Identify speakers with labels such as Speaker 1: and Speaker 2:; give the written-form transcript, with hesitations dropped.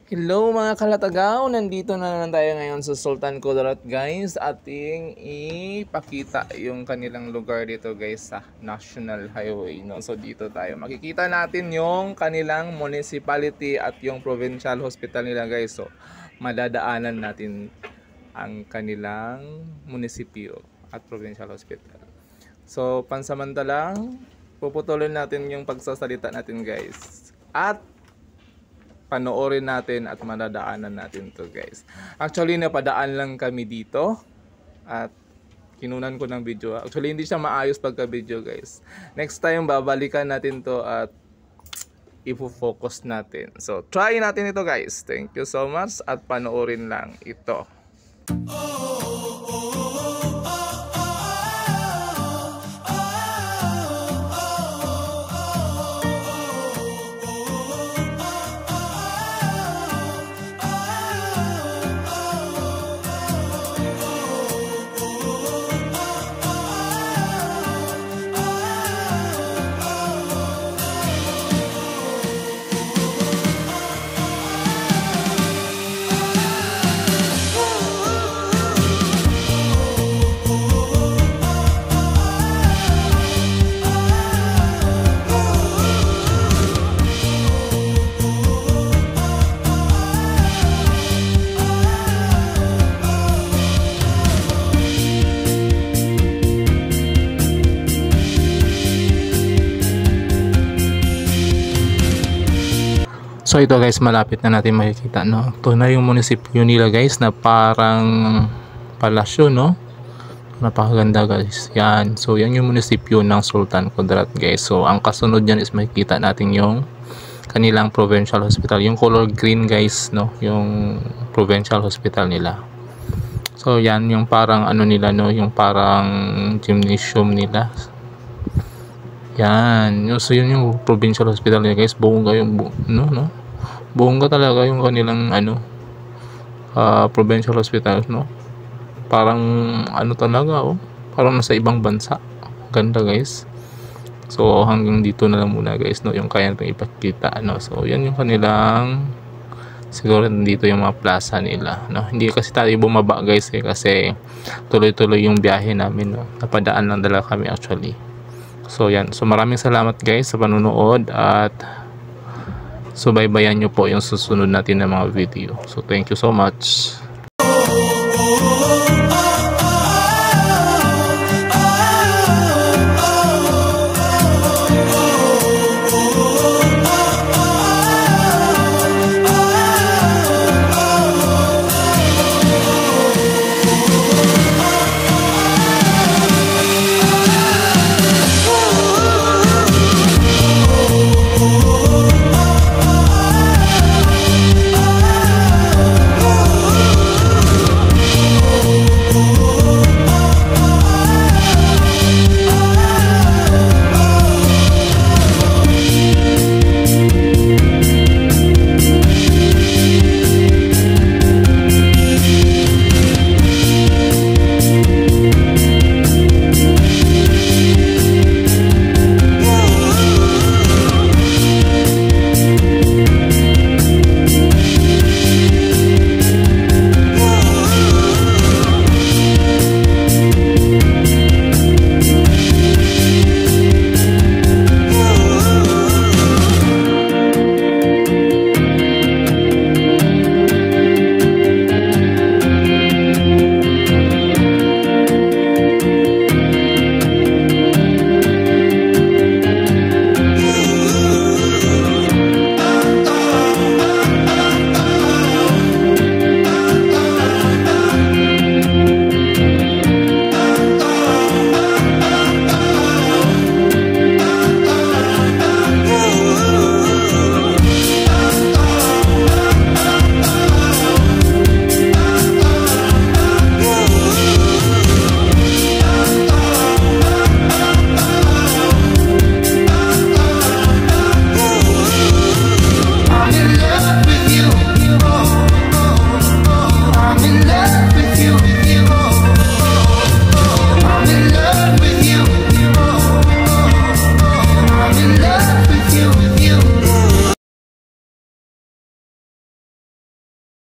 Speaker 1: Hello mga kalatagaw! Nandito na naman tayo ngayon sa Sultan Kudarat guys. Ating ipakita yung kanilang lugar dito guys sa National Highway. No? So dito tayo makikita natin yung kanilang municipality at yung provincial hospital nila guys. So madadaanan natin ang kanilang munisipyo at provincial hospital. So pansamantalang puputulin natin yung pagsasalita natin guys. At panoorin natin at madadaanan natin to guys. Actually napadaan lang kami dito at kinunan ko ng video. Actually hindi siya maayos pagka video guys. Next time babalikan natin to at ifo-focus natin. So try natin ito guys. Thank you so much at panoorin lang ito. So ito guys, malapit na natin makikita, no? Ito na yung munisipyo nila guys na parang palasyo, no? Napakaganda guys. Yan. So yan yung munisipyo ng Sultan Kudarat guys. So ang kasunod yan is makikita natin yung kanilang provincial hospital. Yung color green guys, no? Yung provincial hospital nila. So yan yung parang ano nila, no? Yung parang gymnasium nila. Yan. So yun yung provincial hospital nila guys. Bongga yung no? Bongga talaga yung kanilang provincial hospital, no? Parang ano talaga, oh. Parang nasa ibang bansa. Ganda guys. So hanggang dito na lang muna guys, no? Yung kaya natin ipakita, no? So yan yung kanilang siguro dito yung mga plaza nila, no? Hindi kasi tayo bumaba guys kasi tuloy-tuloy yung biyahe namin, no? Napadaan lang talaga kami actually. So yan. So maraming salamat guys sa panonood at subaybayan nyo po yung susunod natin na mga video. So thank you so much.